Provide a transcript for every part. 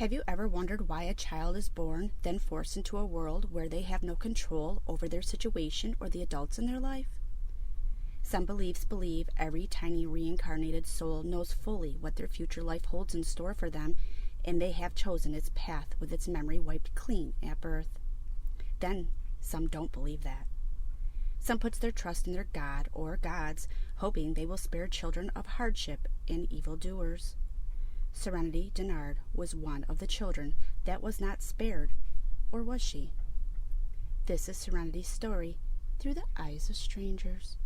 Have you ever wondered why a child is born, then forced into a world where they have no control over their situation or the adults in their life? Some beliefs believe every tiny reincarnated soul knows fully what their future life holds in store for them, and they have chosen its path with its memory wiped clean at birth. Then, some don't believe that. Some puts their trust in their God or gods, hoping they will spare children of hardship and evildoers. Serenity Dennard was one of the children that was not spared, or was she? This is Serenity's story through the eyes of strangers.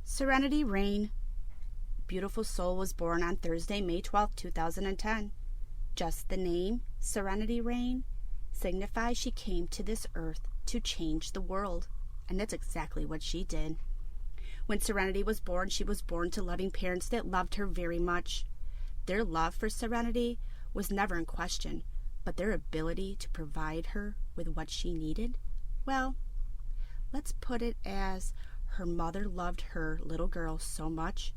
Serenity Rain. Beautiful soul was born on Thursday, May 12, 2010. Just the name, Serenity Rain, signifies she came to this earth to change the world, and that's exactly what she did. When Serenity was born, she was born to loving parents that loved her very much. Their love for Serenity was never in question, but their ability to provide her with what she needed, well, let's put it as her mother loved her little girl so much,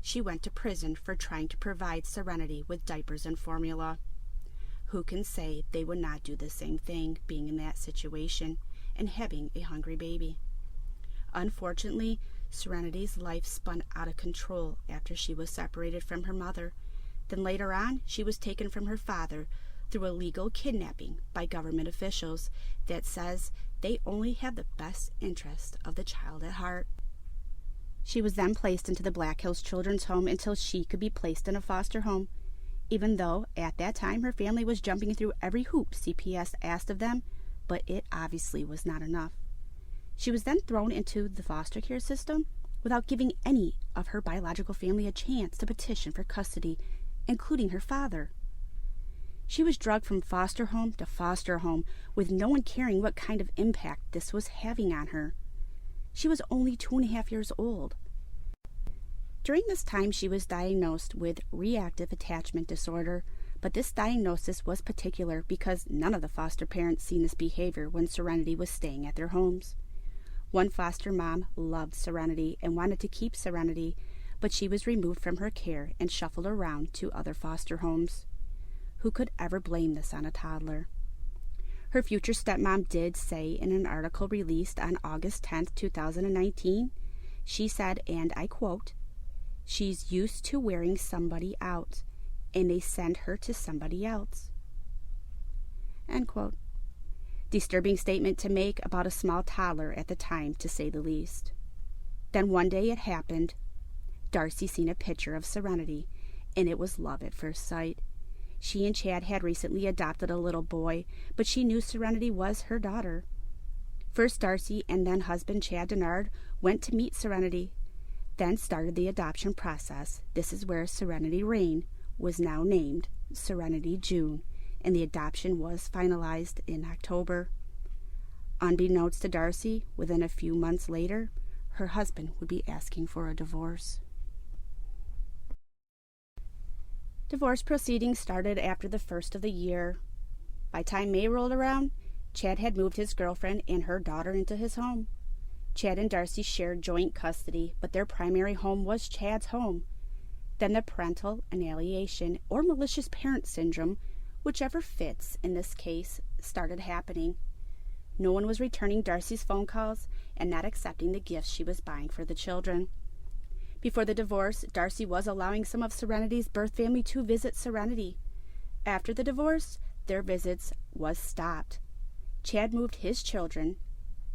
she went to prison for trying to provide Serenity with diapers and formula. Who can say they would not do the same thing being in that situation and having a hungry baby? Unfortunately, Serenity's life spun out of control after she was separated from her mother. Then later on, she was taken from her father through illegal kidnapping by government officials that says they only have the best interest of the child at heart. She was then placed into the Black Hills Children's Home until she could be placed in a foster home, even though at that time her family was jumping through every hoop CPS asked of them, but it obviously was not enough. She was then thrown into the foster care system without giving any of her biological family a chance to petition for custody, including her father. She was drugged from foster home to foster home with no one caring what kind of impact this was having on her. She was only 2.5 years old. During this time, she was diagnosed with reactive attachment disorder, but this diagnosis was particular because none of the foster parents seen this behavior when Serenity was staying at their homes. One foster mom loved Serenity and wanted to keep Serenity, but she was removed from her care and shuffled around to other foster homes. Who could ever blame this on a toddler? Her future stepmom did say in an article released on August 10, 2019, she said, and I quote, "She's used to wearing somebody out, and they send her to somebody else." End quote. Disturbing statement to make about a small toddler at the time, to say the least. Then one day it happened. Darcy seen a picture of Serenity, and it was love at first sight. She and Chad had recently adopted a little boy, but she knew Serenity was her daughter. First Darcy and then husband Chad Dennard went to meet Serenity, then started the adoption process. This is where Serenity Rain was now named Serenity June, and the adoption was finalized in October. Unbeknownst to Darcy, within a few months later, her husband would be asking for a divorce. Divorce proceedings started after the first of the year. By time May rolled around, Chad had moved his girlfriend and her daughter into his home. Chad and Darcy shared joint custody, but their primary home was Chad's home. Then the parental annihilation or malicious parent syndrome, whichever fits in this case, started happening. No one was returning Darcy's phone calls and not accepting the gifts she was buying for the children. Before the divorce, Darcy was allowing some of Serenity's birth family to visit Serenity. After the divorce, their visits was stopped. Chad moved his children,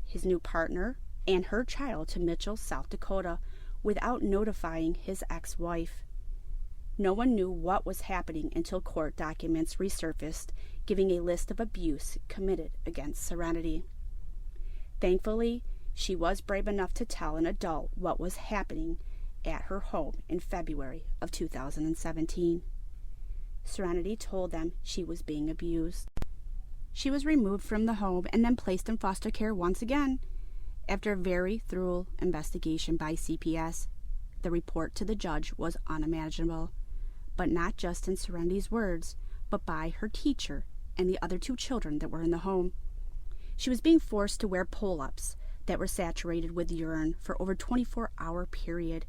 his new partner, and her child to Mitchell, South Dakota, without notifying his ex-wife. No one knew what was happening until court documents resurfaced, giving a list of abuse committed against Serenity. Thankfully, she was brave enough to tell an adult what was happening at her home in February of 2017. Serenity told them she was being abused. She was removed from the home and then placed in foster care once again. After a very thorough investigation by CPS, the report to the judge was unimaginable, but not just in Serenity's words, but by her teacher and the other 2 children that were in the home. She was being forced to wear pull-ups that were saturated with urine for over a 24-hour period.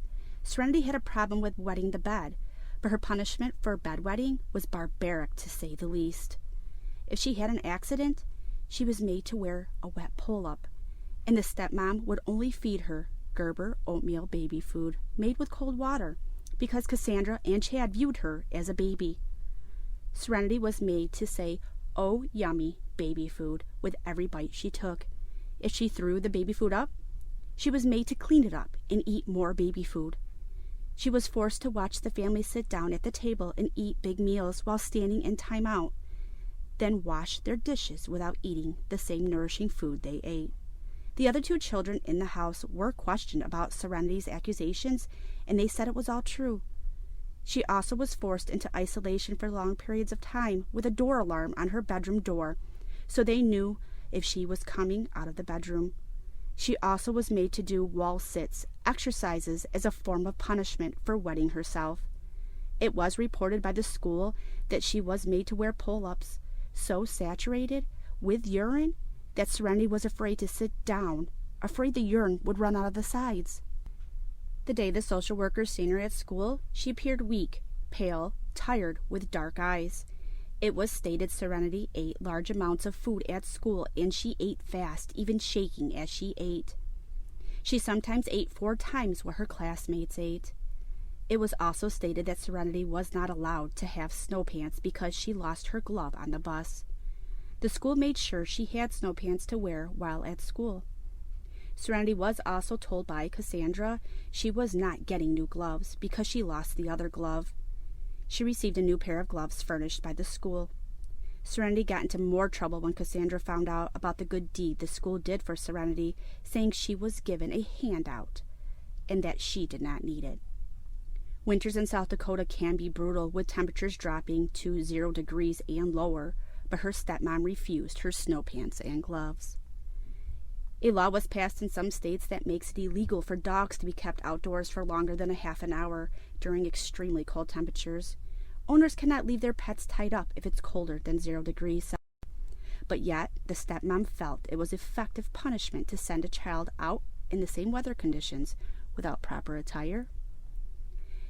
Serenity had a problem with wetting the bed, but her punishment for bedwetting was barbaric, to say the least. If she had an accident, she was made to wear a wet pull-up, and the stepmom would only feed her Gerber oatmeal baby food made with cold water, because Cassandra and Chad viewed her as a baby. Serenity was made to say, "Oh, yummy, baby food," with every bite she took. If she threw the baby food up, she was made to clean it up and eat more baby food. She was forced to watch the family sit down at the table and eat big meals while standing in timeout, then wash their dishes without eating the same nourishing food they ate. The other two children in the house were questioned about Serenity's accusations, and they said it was all true. She also was forced into isolation for long periods of time with a door alarm on her bedroom door, so they knew if she was coming out of the bedroom. She also was made to do wall sits, exercises as a form of punishment for wetting herself. It was reported by the school that she was made to wear pull-ups, so saturated with urine that Serenity was afraid to sit down, afraid the urine would run out of the sides. The day the social workers seen her at school, she appeared weak, pale, tired, with dark eyes. It was stated Serenity ate large amounts of food at school, and she ate fast, even shaking as she ate. She sometimes ate 4 times what her classmates ate. It was also stated that Serenity was not allowed to have snow pants because she lost her glove on the bus. The school made sure she had snow pants to wear while at school. Serenity was also told by Cassandra she was not getting new gloves because she lost the other glove. She received a new pair of gloves furnished by the school. Serenity got into more trouble when Cassandra found out about the good deed the school did for Serenity, saying she was given a handout and that she did not need it. Winters in South Dakota can be brutal, with temperatures dropping to 0 degrees and lower, but her stepmom refused her snow pants and gloves. A law was passed in some states that makes it illegal for dogs to be kept outdoors for longer than a half an hour during extremely cold temperatures. Owners cannot leave their pets tied up if it's colder than 0 degrees. But yet, the stepmom felt it was effective punishment to send a child out in the same weather conditions without proper attire.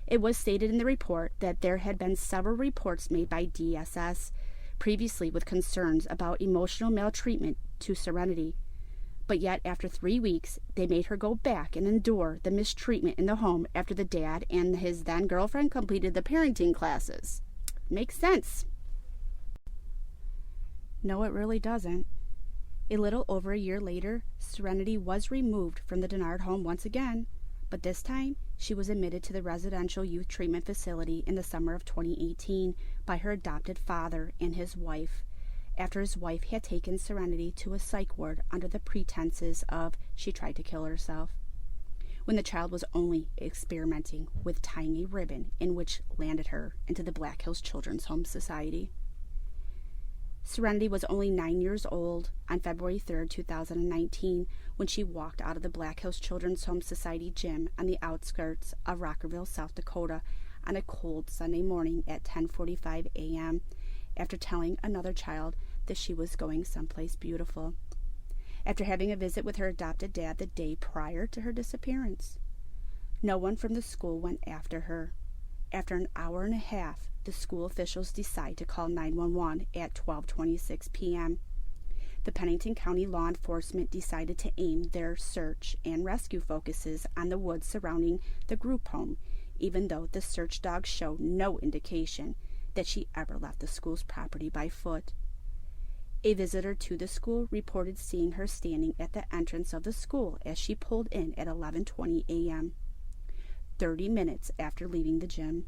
It was stated in the report that there had been several reports made by DSS previously with concerns about emotional maltreatment to Serenity. But yet, after 3 weeks, they made her go back and endure the mistreatment in the home after the dad and his then-girlfriend completed the parenting classes. Makes sense. No, it really doesn't. A little over a year later, Serenity was removed from the Dennard home once again, but this time she was admitted to the residential youth treatment facility in the summer of 2018 by her adopted father and his wife, after his wife had taken Serenity to a psych ward under the pretenses of she tried to kill herself, when the child was only experimenting with tying a ribbon in which landed her into the Black Hills Children's Home Society. Serenity was only 9 years old on February 3, 2019, when she walked out of the Black Hills Children's Home Society gym on the outskirts of Rockerville, South Dakota, on a cold Sunday morning at 10:45 a.m., after telling another child that she was going someplace beautiful, after having a visit with her adopted dad the day prior to her disappearance. No one from the school went after her. After an hour and a half, the school officials decide to call 911 at 12:26 p.m. The Pennington County law enforcement decided to aim their search and rescue focuses on the woods surrounding the group home, even though the search dogs show no indication that she ever left the school's property by foot. A visitor to the school reported seeing her standing at the entrance of the school as she pulled in at 11:20 a.m., 30 minutes after leaving the gym.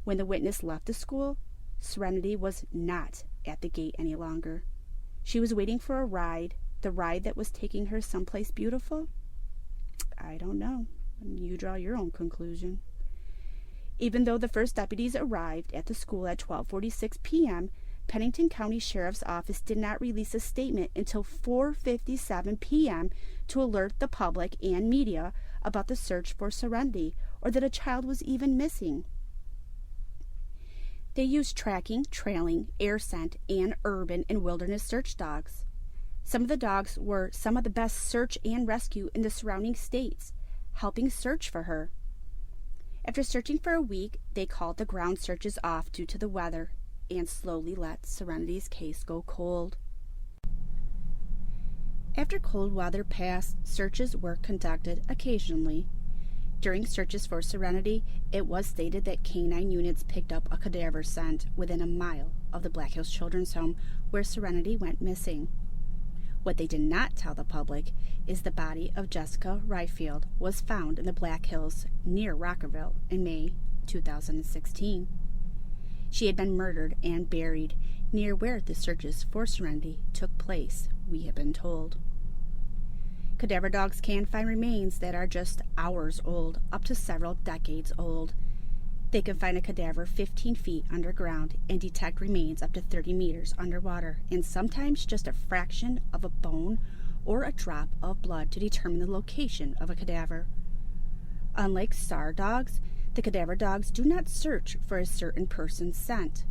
When the witness left the school, Serenity was not at the gate any longer. She was waiting for a ride, the ride that was taking her someplace beautiful? I don't know. You draw your own conclusion. Even though the first deputies arrived at the school at 12:46 p.m., Pennington County Sheriff's Office did not release a statement until 4:57 p.m. to alert the public and media about the search for Serenity, or that a child was even missing. They used tracking, trailing, air scent, and urban and wilderness search dogs. Some of the dogs were some of the best search and rescue in the surrounding states. helping search for her. After searching for a week, they called the ground searches off due to the weather and slowly let Serenity's case go cold. After cold weather passed, searches were conducted occasionally. During searches for Serenity, it was stated that canine units picked up a cadaver scent within a mile of the Black Hills Children's Home where Serenity went missing. What they did not tell the public is the body of Jessica Ryfield was found in the Black Hills near Rockerville in May 2016. She had been murdered and buried near where the searches for Serenity took place, we have been told. Cadaver dogs can find remains that are just hours old, up to several decades old. They can find a cadaver 15 feet underground and detect remains up to 30 meters underwater, and sometimes just a fraction of a bone or a drop of blood to determine the location of a cadaver. Unlike SAR dogs, the cadaver dogs do not search for a certain person's scent.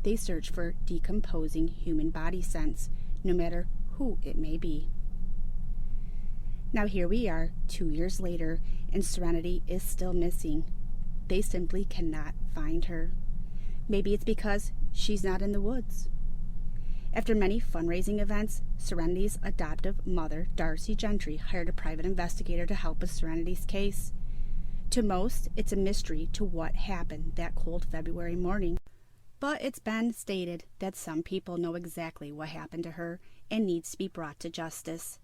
They search for decomposing human body scents, no matter who it may be. Now here we are, 2 years later, and Serenity is still missing. They simply cannot find her. Maybe it's because she's not in the woods. After many fundraising events, Serenity's adoptive mother, Darcy Gentry, hired a private investigator to help with Serenity's case. To most, it's a mystery to what happened that cold February morning. But it's been stated that some people know exactly what happened to her and needs to be brought to justice.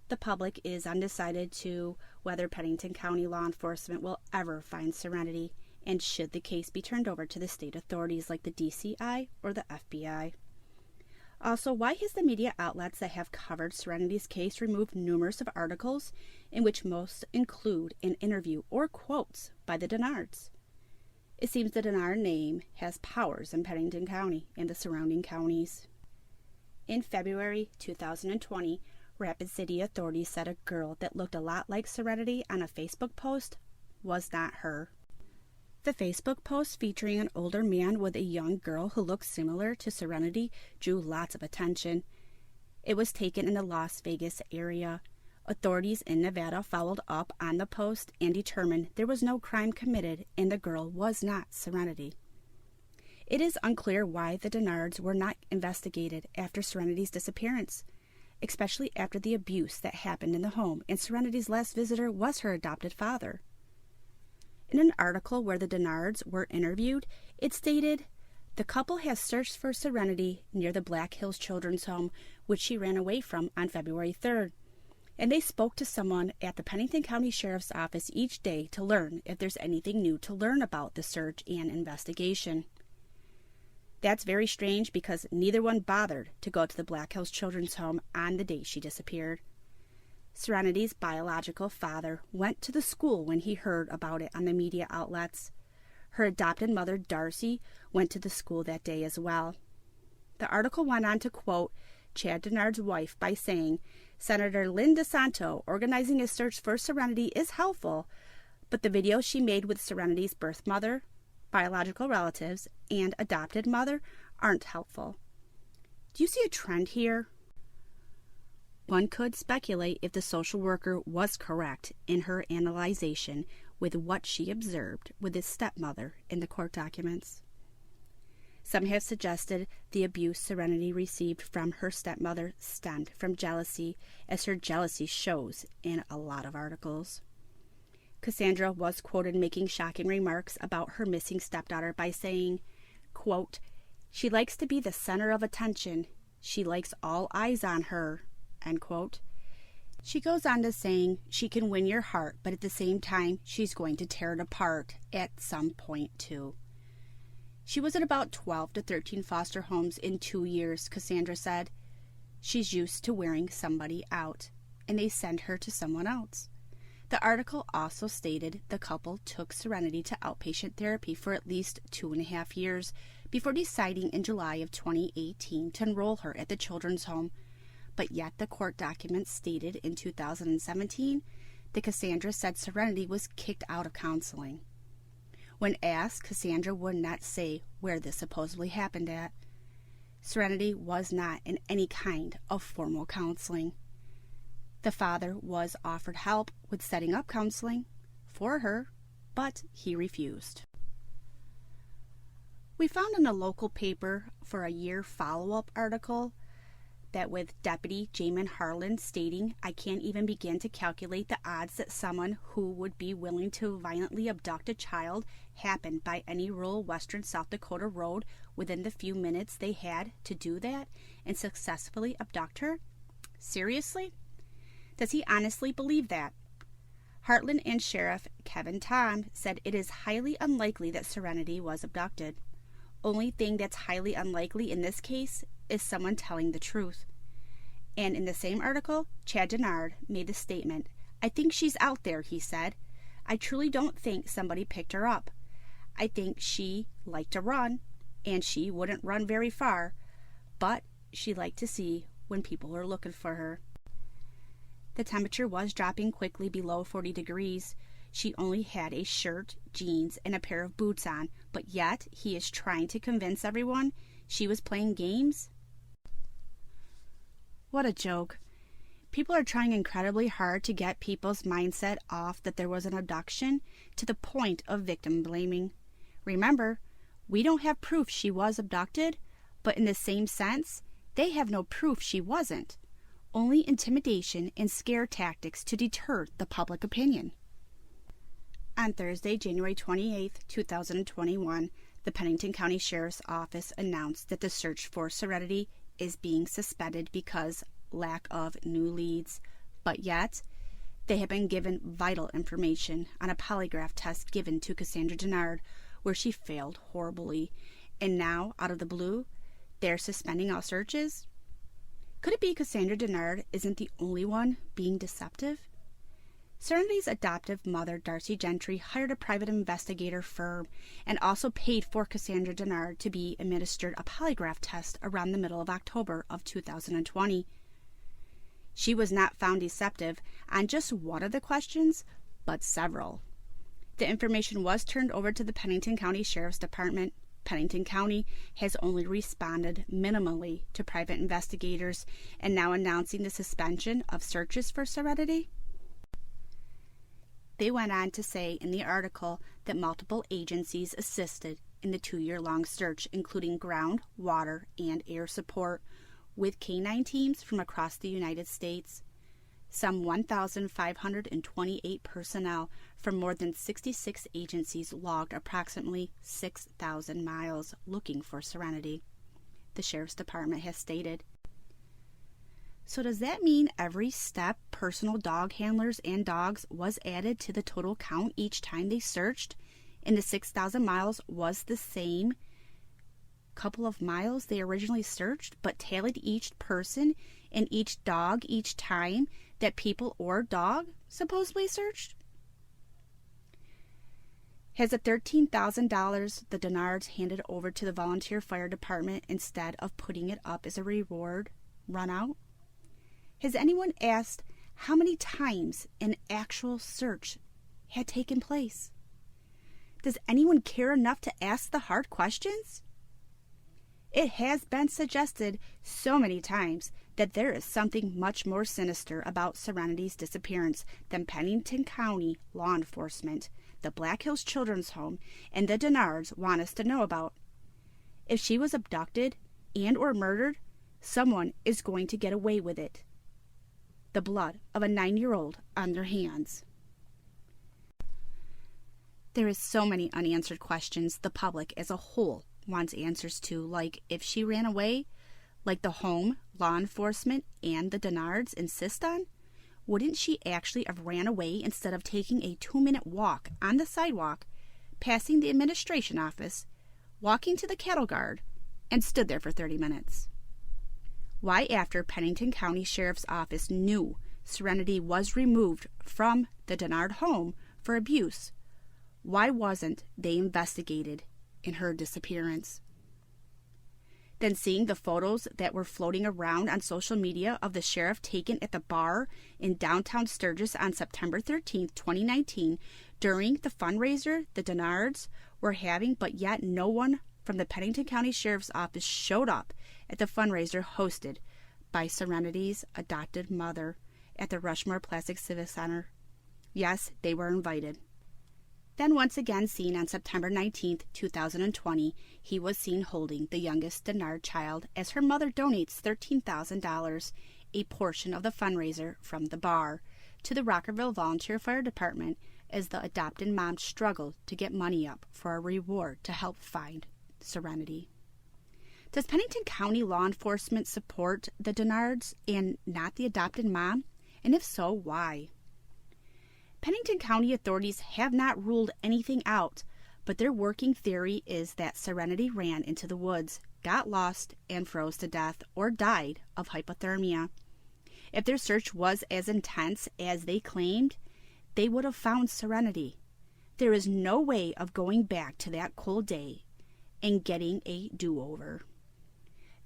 The public is undecided to whether Pennington County law enforcement will ever find Serenity, and should the case be turned over to the state authorities like the DCI or the FBI. Also, why has the media outlets that have covered Serenity's case removed numerous of articles in which most include an interview or quotes by the Dennards? It seems the Dennard name has powers in Pennington County and the surrounding counties. In February 2020, Rapid City authorities said a girl that looked a lot like Serenity on a Facebook post was not her. The Facebook post featuring an older man with a young girl who looked similar to Serenity drew lots of attention. It was taken in the Las Vegas area. Authorities in Nevada followed up on the post and determined there was no crime committed and the girl was not Serenity. It is unclear why the Dennards were not investigated after Serenity's disappearance, especially after the abuse that happened in the home, and Serenity's last visitor was her adopted father. In an article where the Dennards were interviewed, it stated, "The couple has searched for Serenity near the Black Hills Children's Home, which she ran away from on February 3rd, and they spoke to someone at the Pennington County Sheriff's Office each day to learn if there's anything new to learn about the search and investigation." That's very strange because neither one bothered to go to the Black Hills Children's Home on the day she disappeared. Serenity's biological father went to the school when he heard about it on the media outlets. Her adopted mother, Darcy, went to the school that day as well. The article went on to quote Chad Dennard's wife by saying, "Senator Lynn DeSanto organizing a search for Serenity is helpful, but the video she made with Serenity's birth mother, biological relatives, and adopted mother aren't helpful." Do you see a trend here? One could speculate if the social worker was correct in her analyzation with what she observed with his stepmother in the court documents. Some have suggested the abuse Serenity received from her stepmother stemmed from jealousy, as her jealousy shows in a lot of articles. Cassandra was quoted making shocking remarks about her missing stepdaughter by saying, quote, "She likes to be the center of attention. She likes all eyes on her," end quote. She goes on to saying she can win your heart, but at the same time, she's going to tear it apart at some point too. She was at about 12 to 13 foster homes in 2 years, Cassandra said. She's used to wearing somebody out, and they send her to someone else. The article also stated the couple took Serenity to outpatient therapy for at least 2.5 years before deciding in July of 2018 to enroll her at the children's home. But yet the court documents stated in 2017 that Cassandra said Serenity was kicked out of counseling. When asked, Cassandra would not say where this supposedly happened at. Serenity was not in any kind of formal counseling. The father was offered help with setting up counseling for her, but he refused. We found in a local paper for a year follow-up article that with Deputy Jamin Harlan stating, "I can't even begin to calculate the odds that someone who would be willing to violently abduct a child happened by any rural western South Dakota road within the few minutes they had to do that and successfully abduct her." Seriously? Does he honestly believe that? Hartland and Sheriff Kevin Tom said it is highly unlikely that Serenity was abducted. Only thing that's highly unlikely in this case is someone telling the truth. And in the same article, Chad Dennard made the statement, "I think she's out there," he said. "I truly don't think somebody picked her up. I think she liked to run, and she wouldn't run very far, but she liked to see when people were looking for her." The temperature was dropping quickly below 40 degrees. She only had a shirt, jeans, and a pair of boots on, but yet he is trying to convince everyone she was playing games? What a joke. People are trying incredibly hard to get people's mindset off that there was an abduction to the point of victim blaming. Remember, we don't have proof she was abducted, but in the same sense, they have no proof she wasn't. Only intimidation and scare tactics to deter the public opinion. On Thursday, January 28, 2021, the Pennington County Sheriff's Office announced that the search for Serenity is being suspended because lack of new leads. But yet, they have been given vital information on a polygraph test given to Cassandra Dennard, where she failed horribly. And now, out of the blue, they're suspending all searches? Could it be Cassandra Dennard isn't the only one being deceptive? Serenity's adoptive mother, Darcy Gentry, hired a private investigator firm and also paid for Cassandra Dennard to be administered a polygraph test around the middle of October of 2020. She was not found deceptive on just one of the questions, but several. The information was turned over to the Pennington County Sheriff's Department. Pennington County has only responded minimally to private investigators and now announcing the suspension of searches for Serenity. They went on to say in the article that multiple agencies assisted in the 2-year-long search, including ground, water, and air support, with canine teams from across the United States. Some 1,528 personnel from more than 66 agencies logged approximately 6,000 miles looking for Serenity, the Sheriff's Department has stated. So does that mean every step personal dog handlers and dogs was added to the total count each time they searched, and the 6,000 miles was the same couple of miles they originally searched, but tallied each person and each dog each time that people or dog supposedly searched? Has the $13,000 the Dennards handed over to the volunteer fire department instead of putting it up as a reward run out? Has anyone asked how many times an actual search had taken place? Does anyone care enough to ask the hard questions? It has been suggested so many times that there is something much more sinister about Serenity's disappearance than Pennington County law enforcement, the Black Hills Children's Home, and the Dennards want us to know about. If she was abducted and or murdered, someone is going to get away with it. The blood of a 9-year-old on their hands. There is so many unanswered questions the public as a whole wants answers to, like if she ran away, like the home, law enforcement, and the Dennards insist on. Wouldn't she actually have ran away instead of taking a 2-minute walk on the sidewalk, passing the administration office, walking to the cattle guard, and stood there for 30 minutes? Why, after Pennington County Sheriff's Office knew Serenity was removed from the Dennard home for abuse, why wasn't they investigated in her disappearance? Then seeing the photos that were floating around on social media of the sheriff taken at the bar in downtown Sturgis on September 13, 2019, during the fundraiser the Dennards were having, but yet no one from the Pennington County Sheriff's Office showed up at the fundraiser hosted by Serenity's adopted mother, at the Rushmore Plastic Civic Center. Yes, they were invited. Then once again seen on September 19, 2020, he was seen holding the youngest Dennard child as her mother donates $13,000, a portion of the fundraiser from the bar, to the Rockerville Volunteer Fire Department as the adopted mom struggled to get money up for a reward to help find Serenity. Does Pennington County law enforcement support the Dennards and not the adopted mom? And if so, why? Pennington County authorities have not ruled anything out, but their working theory is that Serenity ran into the woods, got lost, and froze to death or died of hypothermia. If their search was as intense as they claimed, they would have found Serenity. There is no way of going back to that cold day and getting a do-over.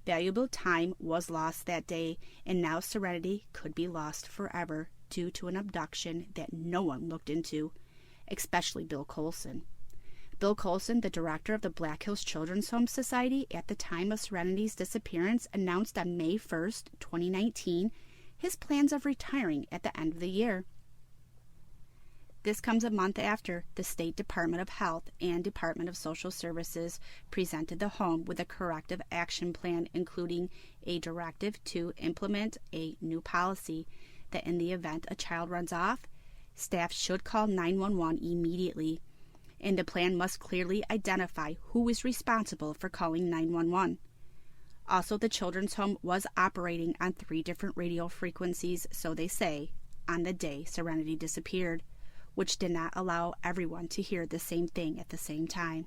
Valuable time was lost that day, and now Serenity could be lost forever due to an abduction that no one looked into, especially Bill Colson. Bill Colson, the director of the Black Hills Children's Home Society at the time of Serenity's disappearance, announced on May 1st, 2019, his plans of retiring at the end of the year. This comes a month after the State Department of Health and Department of Social Services presented the home with a corrective action plan, including a directive to implement a new policy that in the event a child runs off, staff should call 911 immediately, and the plan must clearly identify who is responsible for calling 911. Also, the children's home was operating on 3 different radio frequencies, so they say, on the day Serenity disappeared, which did not allow everyone to hear the same thing at the same time.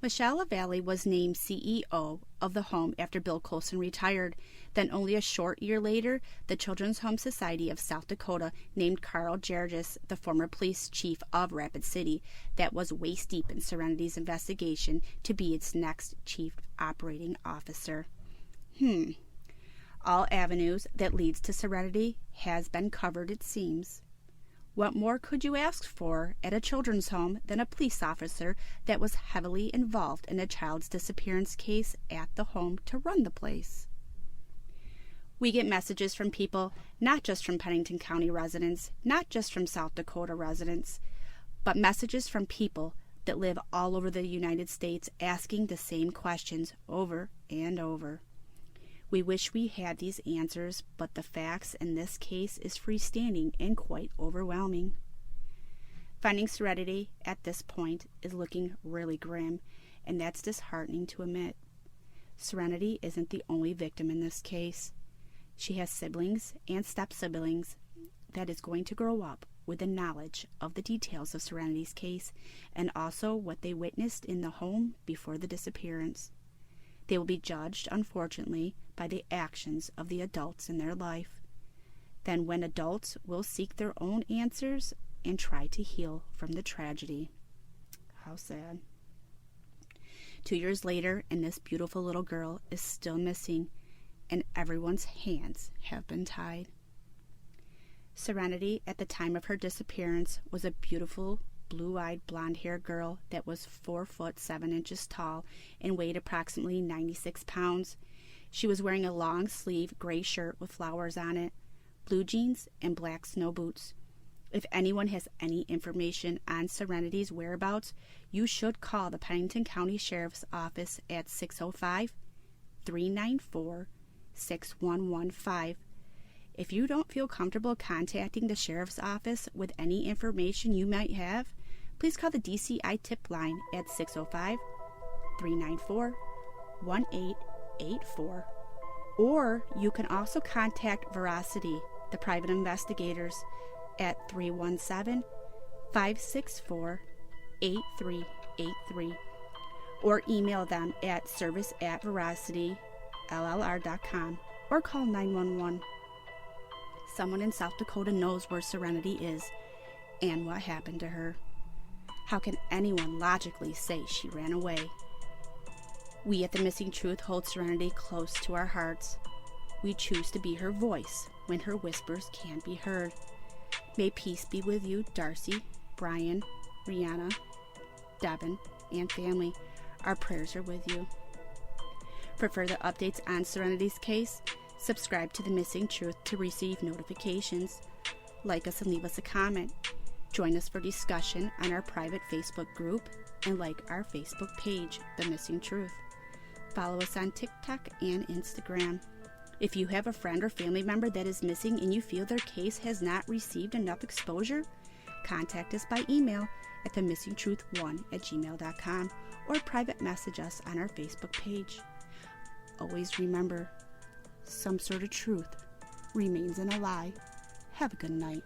Michelle LaValle was named CEO of the home after Bill Colson retired. Then only a short year later, the Children's Home Society of South Dakota named Carl Jargis, the former police chief of Rapid City that was waist deep in Serenity's investigation, to be its next chief operating officer. All avenues that leads to Serenity has been covered, it seems. What more could you ask for at a children's home than a police officer that was heavily involved in a child's disappearance case at the home to run the place? We get messages from people, not just from Pennington County residents, not just from South Dakota residents, but messages from people that live all over the United States asking the same questions over and over. We wish we had these answers, but the facts in this case is freestanding and quite overwhelming. Finding Serenity at this point is looking really grim, and that's disheartening to admit. Serenity isn't the only victim in this case. She has siblings and step-siblings that is going to grow up with the knowledge of the details of Serenity's case and also what they witnessed in the home before the disappearance. They will be judged, unfortunately, by the actions of the adults in their life. Then when adults will seek their own answers and try to heal from the tragedy. How sad. 2 years later, and this beautiful little girl is still missing, and everyone's hands have been tied. Serenity, at the time of her disappearance, was a beautiful, blue-eyed, blonde-haired girl that was 4 foot 7 inches tall and weighed approximately 96 pounds. She was wearing a long-sleeve gray shirt with flowers on it, blue jeans, and black snow boots. If anyone has any information on Serenity's whereabouts, you should call the Pennington County Sheriff's Office at 605-394-6115. If you don't feel comfortable contacting the Sheriff's Office with any information you might have, please call the DCI tip line at 605-394-1884. Or you can also contact Veracity, the private investigators, at 317-564-8383. Or email them at service@veracitylllr.com or call 911. Someone in South Dakota knows where Serenity is and what happened to her. How can anyone logically say she ran away? We at The Missing Truth hold Serenity close to our hearts. We choose to be her voice when her whispers can't be heard. May peace be with you, Darcy, Brian, Rihanna, Devin, and family. Our prayers are with you. For further updates on Serenity's case, Subscribe to The Missing Truth to receive notifications. Like us and leave us a comment. Join us for discussion on our private Facebook group and like our Facebook page, The Missing Truth. Follow us on TikTok and Instagram. If you have a friend or family member that is missing and you feel their case has not received enough exposure, contact us by email at themissingtruth1@gmail.com or private message us on our Facebook page. Always remember, some sort of truth remains in a lie. Have a good night.